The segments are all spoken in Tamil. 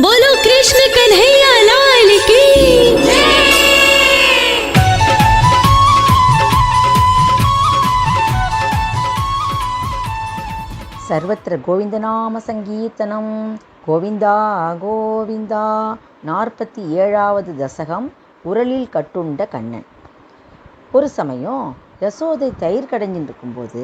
बोलो कृष्ण कन्हैया लाल की। सर्वत्र गोविंदनाम संगीर्तनम கோவிந்தா கோவிந்தா. 47வது தசகம். உரலில் கட்டுண்ட கண்ணன். ஒரு சமயம் யசோதை தயிர் கடைஞ்சின்னு இருக்கும்போது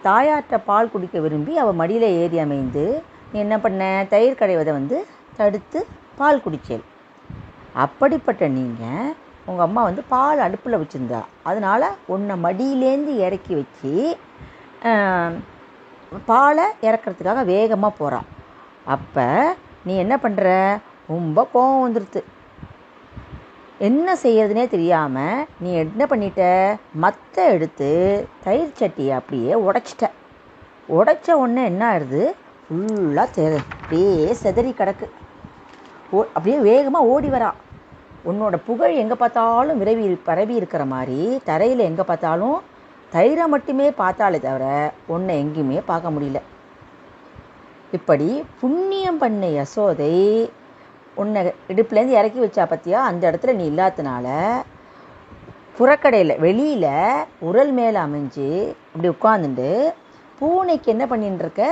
தாயாற்ற பால் குடிக்க விரும்பி அவள் மடியில் ஏறி அமைந்து, நீ என்ன பண்ண, தயிர் கடைவதை தடுத்து பால் குடிச்சேன். அப்படிப்பட்ட நீங்கள் உங்கள் அம்மா பால் அடுப்பில் வச்சுருந்தா, அதனால் உன்னை மடியிலேருந்து இறக்கி வச்சு பாலை இறக்கிறதுக்காக வேகமாக போகிறான். அப்போ நீ என்ன பண்ணுற, ரொம்ப கோவம் வந்துடுது. என்ன செய்யறதுனே தெரியாமல் நீ என்ன பண்ணிட்ட, மத்தை எடுத்து தயிர் சட்டியை அப்படியே உடைச்சிட்ட. உடைச்ச உடனே என்ன ஆயிடுது, ஃபுல்லாக அப்படியே செதறி கிடக்கு. அப்படியே வேகமாக ஓடி வரா. உன்னோட புகழ் எங்கே பார்த்தாலும் பரவி இருக்கிற மாதிரி தரையில் எங்கே பார்த்தாலும் தயிரை மட்டுமே பார்த்தாலே தவிர உன்னை எங்கேயுமே பார்க்க முடியல. இப்படி புண்ணியம் பண்ண யசோதை உன்னை இடுப்புலேருந்து இறக்கி வச்சா பற்றியா, அந்த இடத்துல நீ இல்லாதனால புறக்கடையில் வெளியில் உரல் மேலே அமைஞ்சு அப்படி உட்காந்துட்டு பூனைக்கு என்ன பண்ணின்னு இருக்க,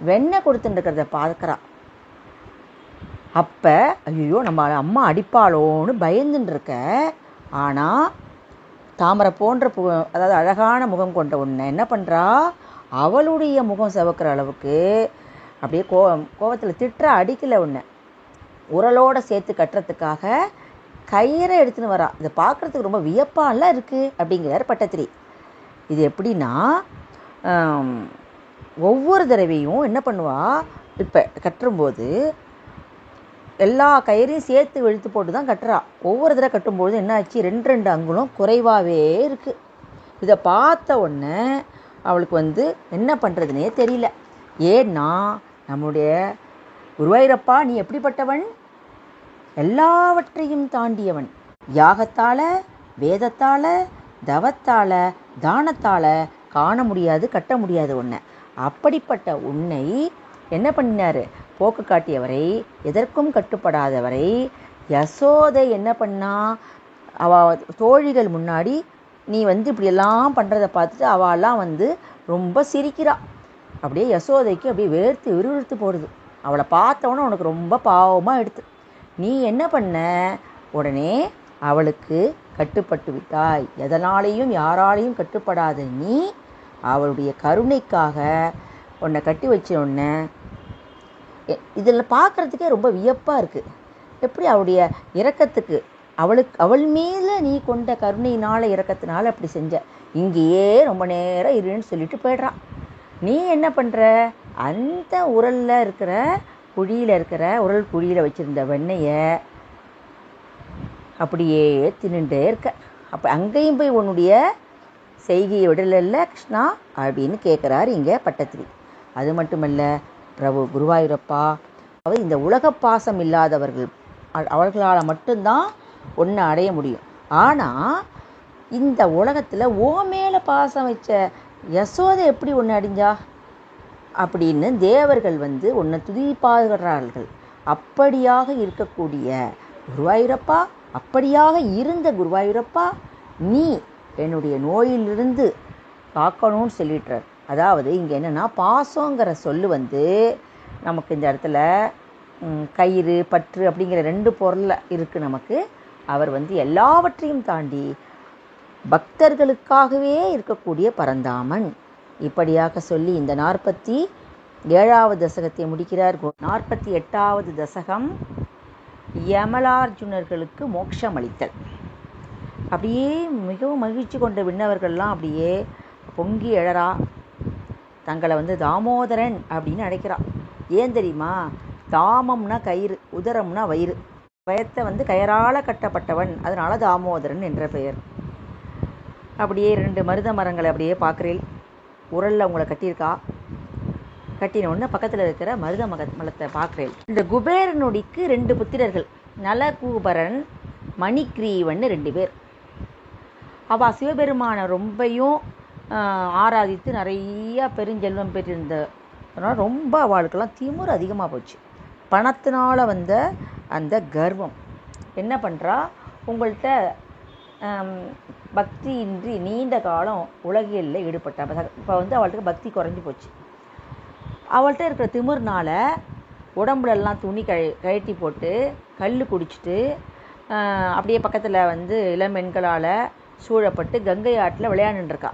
வெண்ணெய் கொடுத்துட்டுருக்கிறத பார்க்குறா. அப்போ ஐயோ நம்ம அம்மா அடிப்பாளோன்னு பயந்துட்டு இருக்க. ஆனால் தாமரை போன்ற அதாவது அழகான முகம் கொண்ட உன்னை என்ன பண்ணுறா, அவளுடைய முகம் சிவக்கிற அளவுக்கு அப்படியே கோவத்தில் திட்டுற, அடிக்கலை. உன்னை உரலோடு சேர்த்து கட்டுறதுக்காக கயிறை எடுத்துன்னு வரா. இதை பார்க்குறதுக்கு ரொம்ப வியப்பாலாம் இருக்குது அப்படிங்கிறார் பட்டத்திரி. இது எப்படின்னா, ஒவ்வொரு தடவையும் என்ன பண்ணுவா, இப்போ கட்டும்போது எல்லா கயிறையும் சேர்த்து இழுத்து போட்டு தான் கட்டுறா. ஒவ்வொரு தடவை கட்டும்போது என்ன ஆச்சு, 2 அங்குலம் குறைவாகவே இருக்குது. இதை பார்த்த உடனே அவளுக்கு என்ன பண்ணுறதுனே தெரியல. ஏன்னா நம்முடைய குருவாயூரப்பா நீ எப்படிப்பட்டவன், எல்லாவற்றையும் தாண்டியவன். யாகத்தால், வேதத்தால், தவத்தால், தானத்தால் காண முடியாது, கட்ட முடியாது உன்னை. அப்படிப்பட்ட உன்னை என்ன பண்ணினார், போக்கு காட்டியவரை, எதற்கும் கட்டுப்படாதவரை யசோதை என்ன பண்ணா, அவள் தோழிகள் முன்னாடி நீ இப்படியெல்லாம் பண்ணுறதை பார்த்துட்டு அவெல்லாம் ரொம்ப சிரிக்கிறா. அப்படியே யசோதைக்கு அப்படியே விறுவிறுத்து போடுது. அவளை பார்த்தவொன்னே உனக்கு ரொம்ப பாவமாக எடுத்து நீ என்ன பண்ண, உடனே அவளுக்கு கட்டுப்பட்டு விட்டாய். எதனாலேயும் யாராலையும் கட்டுப்படாத நீ அவளுடைய கருணைக்காக உன்னை கட்டி வச்ச உடனே இதில் பார்க்குறதுக்கே ரொம்ப வியப்பாக இருக்குது. எப்படி அவளுடைய இரக்கத்துக்கு, அவள் மேலே நீ கொண்ட கருணையினால் இரக்கத்தினால அப்படி செஞ்ச. இங்கேயே ரொம்ப நேரம் இருன்னு சொல்லிட்டு போய்ட்றான். நீ என்ன பண்ணுற, அந்த உரலில் இருக்கிற குழியில் உரல் குழியில் வச்சுருந்த வெண்ணெயை அப்படியே தின்னுட்டே இருக்க. அப்போ அங்கேயும் போய் உன்னுடைய செய்கையை விடல கிருஷ்ணா அப்படின்னு கேட்குறாரு இங்கே பட்டத்திரி. அது மட்டுமல்ல, பிரபு குருவாயூரப்பா, அவர் இந்த உலக பாசம் இல்லாதவர்கள், அவர்களால் மட்டும்தான் ஒன்று அடைய முடியும். ஆனால் இந்த உலகத்தில் ஓ மேலே பாசம் வச்ச யசோதை எப்படி ஒன்று அடைஞ்சா அப்படின்னு தேவர்கள் ஒன்று துதிப்பாகிறார்கள். அப்படியாக இருக்கக்கூடிய குருவாயூரப்பா, அப்படியாக இருந்த குருவாயூரப்பா, நீ என்னுடைய நோயிலிருந்து காக்கணும்னு சொல்லிட்டுறார். அதாவது இங்கே என்னென்னா, பாசங்கிற சொல்லு நமக்கு இந்த இடத்துல கயிறு, பற்று அப்படிங்கிற 2 பொருள் இருக்குது நமக்கு. அவர் எல்லாவற்றையும் தாண்டி பக்தர்களுக்காகவே இருக்கக்கூடிய பரந்தாமன். இப்படியாக சொல்லி இந்த 47வது தசகத்தை முடிக்கிறார். 48வது தசகம் யமலார்ஜுனர்களுக்கு மோட்சம் அளித்தல். அப்படியே மிகவும் மகிழ்ச்சி கொண்ட விண்ணவர்கள்லாம் அப்படியே பொங்கி எழறா. தங்களை தாமோதரன் அப்படின்னு அழைக்கிறா. ஏன் தெரியுமா, தாமம்னா கயிறு, உதரம்னா வயிறு. வயத்தை கயரால் கட்டப்பட்டவன், அதனால தாமோதரன் என்ற பெயர். அப்படியே 2 மருத மரங்களை அப்படியே பார்க்குறேன். உரலில் உங்களை கட்டியிருக்கா. கட்டின உடனே பக்கத்தில் இருக்கிற மருத மரத்தை பார்க்குறேன். இந்த குபேரனுடிக்கு 2 புத்திரர்கள், நலகூபரன், மணிக்ரீவன் 2 பேர். அவள் சிவபெருமானை ரொம்பையும் ஆராதித்து நிறையா பெருஞ்செல்வம் பெற்றிருந்த, அதனால் ரொம்ப அவளுக்கெல்லாம் திமிரு அதிகமாக போச்சு. பணத்தினால் வந்த அந்த கர்வம் என்ன பண்ணுறா, உங்கள்கிட்ட பக்தியின்றி நீண்ட காலம் உலகியலில் ஈடுபட்டா. இப்போ அவள்கிட்ட பக்தி குறைஞ்சி போச்சு. அவள்கிட்ட இருக்கிற திமிர்னால உடம்புலெல்லாம் துணி கழட்டி போட்டு கல் குடிச்சிட்டு அப்படியே பக்கத்தில் இளம்பெண்களால் சூழப்பட்டு கங்கை ஆற்றில் விளையாண்டுருக்கா.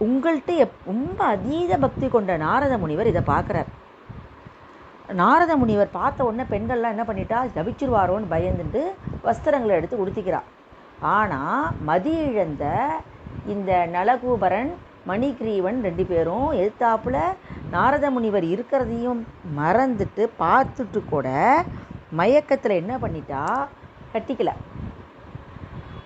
உங்கள்கிட்ட ரொம்ப அதீத பக்தி கொண்ட நாரத முனிவர் இதை பார்க்குறார். நாரத முனிவர் பார்த்த உடனே பெண்கள்லாம் என்ன பண்ணிட்டா, தவிச்சிருவாரோன்னு பயந்துட்டு வஸ்திரங்களை எடுத்து உடுத்திக்கிறா. ஆனால் மதி இழந்த இந்த நலகூபரன் மணிகிரீவன் 2 பேரும் எதிர்த்தாப்புல நாரத முனிவர் இருக்கிறதையும் மறந்துட்டு பார்த்துட்டு கூட மயக்கத்தில் என்ன பண்ணிட்டா, கட்டிக்கல.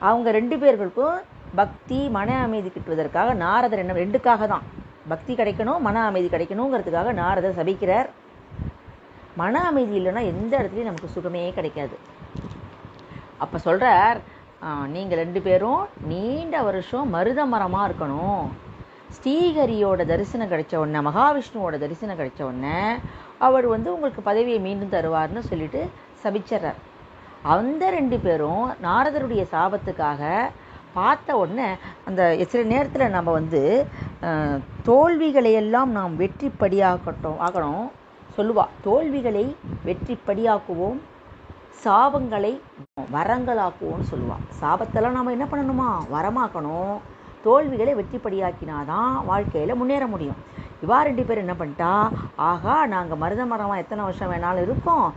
அவங்க 2 பேர்களுக்கும் பக்தி மன அமைதி கிட்டுவதற்காக நாரதர் என்ன 2க்காக தான், பக்தி கிடைக்கணும் மன அமைதி கிடைக்கணுங்கிறதுக்காக நாரதர் சபிக்கிறார். மன அமைதி இல்லைன்னா எந்த இடத்துலையும் நமக்கு சுகமே கிடைக்காது. அப்போ சொல்கிறார், நீங்கள் 2 பேரும் நீண்ட வருஷம் மருத மரமாக இருக்கணும். ஸ்ரீஹரியோட தரிசனம் கிடைச்ச உடனே, மகாவிஷ்ணுவோட தரிசனம் கிடைச்ச உடனே அவர் உங்களுக்கு பதவியை மீண்டும் தருவார்னு சொல்லிட்டு சபிச்சிட்றார். அந்த 2 பேரும் நாரதருடைய சாபத்துக்காக பார்த்த உடனே அந்த சில நேரத்தில் நம்ம தோல்விகளையெல்லாம் நாம் ஆகணும் சொல்லுவா. தோல்விகளை வெற்றிப்படியாக்குவோம், சாபங்களை வரங்களாக்குவோம்னு சொல்லுவாள். சாபத்தெல்லாம் நாம் என்ன பண்ணணுமா, வரமாக்கணும். தோல்விகளை வெற்றிப்படியாக்கினாதான் வாழ்க்கையில் முன்னேற முடியும். இவா 2 பேர் என்ன பண்ணிட்டா, ஆகா நாங்கள் மருத மரமாக எத்தனை வருஷம் வேணாலும் இருக்கோம்,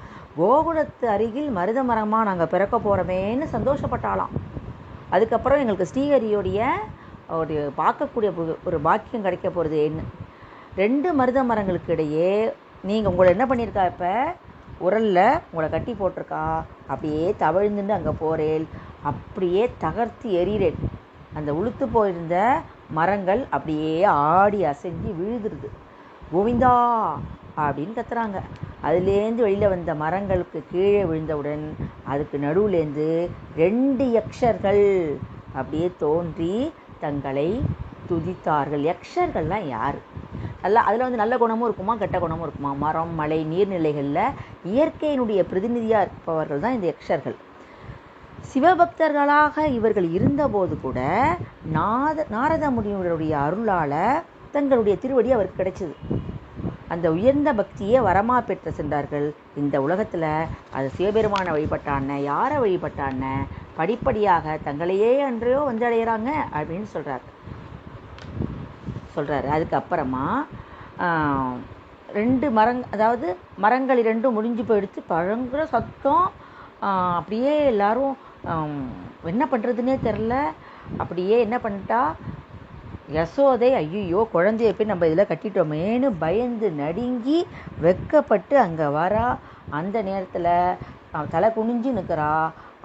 கோகுலத்து அருகில் மருத மரமாக நாங்கள் பிறக்க போகிறோமேன்னு சந்தோஷப்பட்டாலாம். அதுக்கப்புறம் எங்களுக்கு ஸ்ரீஹரியோடைய ஒரு பார்க்கக்கூடிய ஒரு பாக்கியம் கிடைக்க போகிறது என்ன. 2 மருத மரங்களுக்கு இடையே நீங்கள் உங்களை என்ன பண்ணியிருக்கா, இப்போ உரலில் உங்களை கட்டி போட்டிருக்கா. அப்படியே தவழ்ந்துட்டு அங்கே போகிறேன், அப்படியே தகர்த்து எறிகிறேன். அந்த உளுத்து போயிருந்த மரங்கள் அப்படியே ஆடி அசைஞ்சு விழுதுருது. கோவிந்தா அப்படின்னு கத்துறாங்க. அதுலேருந்து வெளியில் வந்த மரங்களுக்கு கீழே விழுந்தவுடன் அதுக்கு நடுவுலேருந்து 2 யக்ஷர்கள் அப்படியே தோன்றி தங்களை துதித்தார்கள். யக்ஷர்கள்லாம் யார்? அதில் நல்ல குணமும் இருக்குமா, கெட்ட குணமும் இருக்குமா. மரம், மலை, நீர்நிலைகளில் இயற்கையினுடைய பிரதிநிதியாக இருப்பவர்கள் தான் இந்த யக்ஷர்கள். சிவபக்தர்களாக இவர்கள் இருந்தபோது கூட நாரத முனிவருடைய அருளால் தங்களுடைய திருவடி அவருக்கு கிடைச்சிது. அந்த உயர்ந்த பக்தியை வரமாக பெற்று சென்றார்கள். இந்த உலகத்தில் அது சிவபெருமான வழிபட்டான, யாரை வழிபட்டான, படிப்படியாக தங்களையே அன்றையோ அடைகிறாங்க அப்படின்னு சொல்கிறாரு. அதுக்கப்புறமா 2 அதாவது மரங்கள் 2 முடிஞ்சு போயிடுச்சு. பழங்குற சத்தம், அப்படியே எல்லாரும் என்ன பண்ணுறதுன்னே தெரில. அப்படியே என்ன பண்ணிட்டா யசோதை, ஐயோ குழந்தைய போய் நம்ம இதில் கட்டிட்டோமேன்னு பயந்து நடுங்கி வெக்கப்பட்டு அங்கே வரா. அந்த நேரத்தில் தலை குனிஞ்சு நிற்கிறா.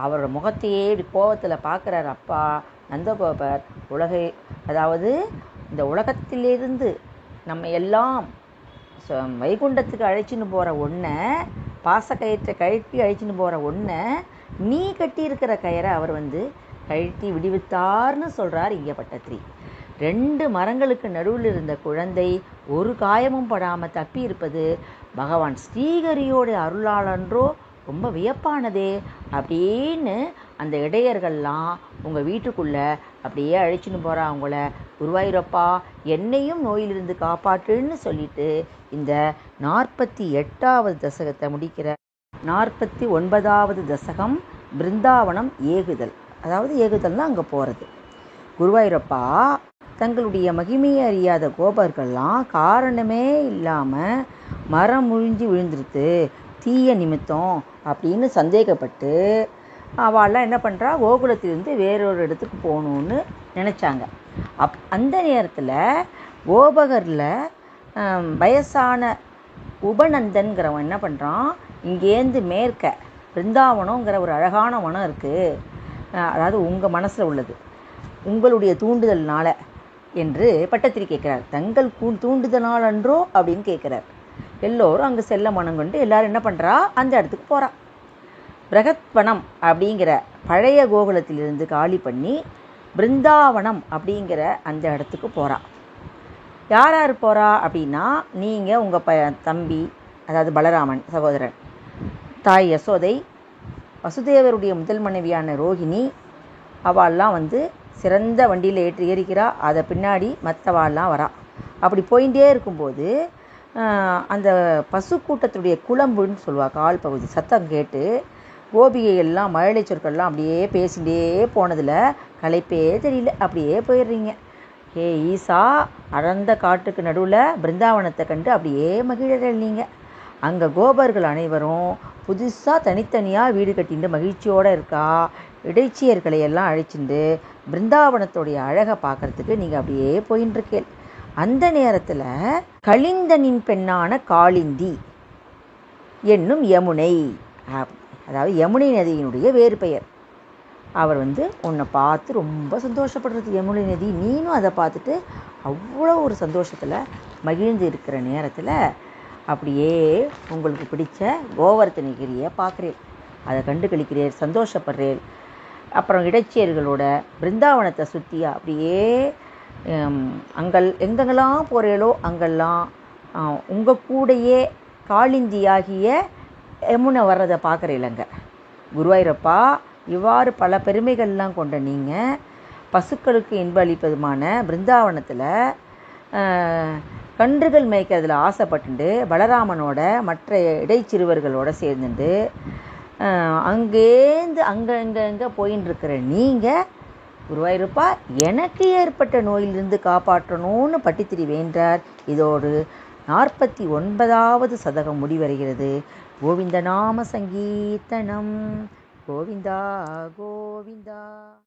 அவரோட முகத்தையே கோபத்தில் பார்க்குறார் அப்பா நந்தகோபர். அதாவது இந்த உலகத்திலிருந்து நம்ம எல்லாம் வைகுண்டத்துக்கு அழைச்சின்னு போகிற ஒன்றை, பாசக்கயிற்றை கழட்டி அழைச்சின்னு போகிற ஒன்றை நீ கட்டியிருக்கிற கயிறை அவர் கழட்டி விடுவித்தார்னு சொல்கிறார் இங்கே பட்டத்திரி. 2 மரங்களுக்கு நடுவில் இருந்த குழந்தை ஒரு காயமும் படாமல் தப்பி இருப்பது பகவான் ஸ்ரீஹரியோட அருளாளன்றோ, ரொம்ப வியப்பானதே அப்படின்னு அந்த இடையர்கள்லாம் உங்கள் வீட்டுக்குள்ளே அப்படியே அழைச்சின்னு போகிறா. அவங்கள குருவாயூரப்பா என்னையும் நோயிலிருந்து காப்பாற்றுன்னு சொல்லிட்டு இந்த 48வது தசகத்தை முடிக்கிற 49வது தசகம் பிருந்தாவனம் ஏகுதல். அதாவது ஏகுதல்னால் அங்கே போகிறது. குருவாயூரப்பா தங்களுடைய மகிமையை அறியாத கோபர்கள்லாம் காரணமே இல்லாமல் மரம் முழிஞ்சு விழுந்துருது, தீய நிமித்தம் அப்படின்னு சந்தேகப்பட்டு அவள்லாம் என்ன பண்ணுறா, கோகுலத்திலிருந்து வேறொரு இடத்துக்கு போகணுன்னு நினச்சாங்க. அந்த நேரத்தில் கோபகரில் வயசான உபநந்தன்கிறவன் என்ன பண்ணுறான், இங்கேருந்து மேற்க பிருந்தாவனங்கிற ஒரு அழகான வனம் இருக்குது, அதாவது உங்கள் மனசில் உள்ளது, உங்களுடைய தூண்டுதல்னால என்று பட்டத்திரி கேட்குறார். தங்கள் தூண்டுதனால் அன்றோ அப்படின்னு கேட்குறார். எல்லோரும் அங்கே செல்ல மனம் கொண்டு எல்லோரும் என்ன பண்ணுறா, அந்த இடத்துக்கு போகிறா. பிரகத்வனம் அப்படிங்கிற பழைய கோகுலத்திலிருந்து காலி பண்ணி பிருந்தாவனம் அப்படிங்கிற அந்த இடத்துக்கு போகிறா. யார் யார் போகிறா அப்படின்னா, நீங்கள், உங்கள் தம்பி, அதாவது பலராமன் சகோதரன், தாய் யசோதை, வசுதேவருடைய முதல் மனைவியான ரோஹிணி, அவள்லாம் சிறந்த வண்டியில் ஏறிக்கிறா. அதை பின்னாடி மற்றவாள்லாம் வரா. அப்படி போயிட்டே இருக்கும்போது அந்த பசு கூட்டத்துடைய குளம்புன்னு சொல்லுவாள் கால் பகுதி சத்தம் கேட்டு கோபிகை எல்லாம் மழலை சொற்கள்லாம் அப்படியே பேசிகிட்டே போனதில் களைப்பே தெரியல, அப்படியே போயிடுறீங்க. ஹே ஈசா, அடர்ந்த காட்டுக்கு நடுவில் பிருந்தாவனத்தை கண்டு அப்படியே மகிழறீங்க. அங்கே கோபர்கள் அனைவரும் புதுசாக தனித்தனியாக வீடு கட்டிட்டு மகிழ்ச்சியோடு இருக்கா. இடைச்சியர்களை எல்லாம் அழைச்சிட்டு பிருந்தாவனத்துடைய அழகை பார்க்குறதுக்கு நீங்கள் அப்படியே போயின்னு இருக்கேள். அந்த நேரத்தில் கலிந்தனின் பெண்ணான காளிந்தி என்னும் யமுனை, அதாவது யமுனை நதியினுடைய வேறு பெயர், அவர் உன்னை பார்த்து ரொம்ப சந்தோஷப்படுறது. யமுனை நதி, நீனும் அதை பார்த்துட்டு அவ்வளோ ஒரு சந்தோஷத்தில் மகிழ்ந்து இருக்கிற நேரத்தில் அப்படியே உங்களுக்கு பிடிச்ச கோவர்த்தனகிரியை பார்க்குறேன், அதை கண்டு கழிக்கிறேன், சந்தோஷப்படுறேன். அப்புறம் இடைச்சியர்களோட பிருந்தாவனத்தை சுற்றி அப்படியே எங்கெங்கெல்லாம் போகிறீங்களோ அங்கெல்லாம் உங்கள் கூடையே காளிந்தியாகிய யமுனை வர்றதை பார்க்குறீங்களங்க. குருவாயூரப்பா, இவ்வாறு பல பெருமைகள்லாம் கொண்ட நீங்கள் பசுக்களுக்கு இன்ப அளிப்பதுமான பிருந்தாவனத்தில் கன்றுகள் மேய்க்கிறதுல ஆசைப்பட்டு பலராமனோட மற்ற இடைச்சிறுவர்களோடு சேர்ந்துட்டு அங்கேருந்து அங்கே போயின்னு இருக்கிற நீங்கள் குருவாயூரப்பா, எனக்கு ஏற்பட்ட நோயிலிருந்து காப்பாற்றணும்னு பட்டித்திரி வேண்டார். இதோடு 49வது சதகம் முடிவடைகிறது. கோவிந்த நாம சங்கீர்த்தனம். கோவிந்தா கோவிந்தா.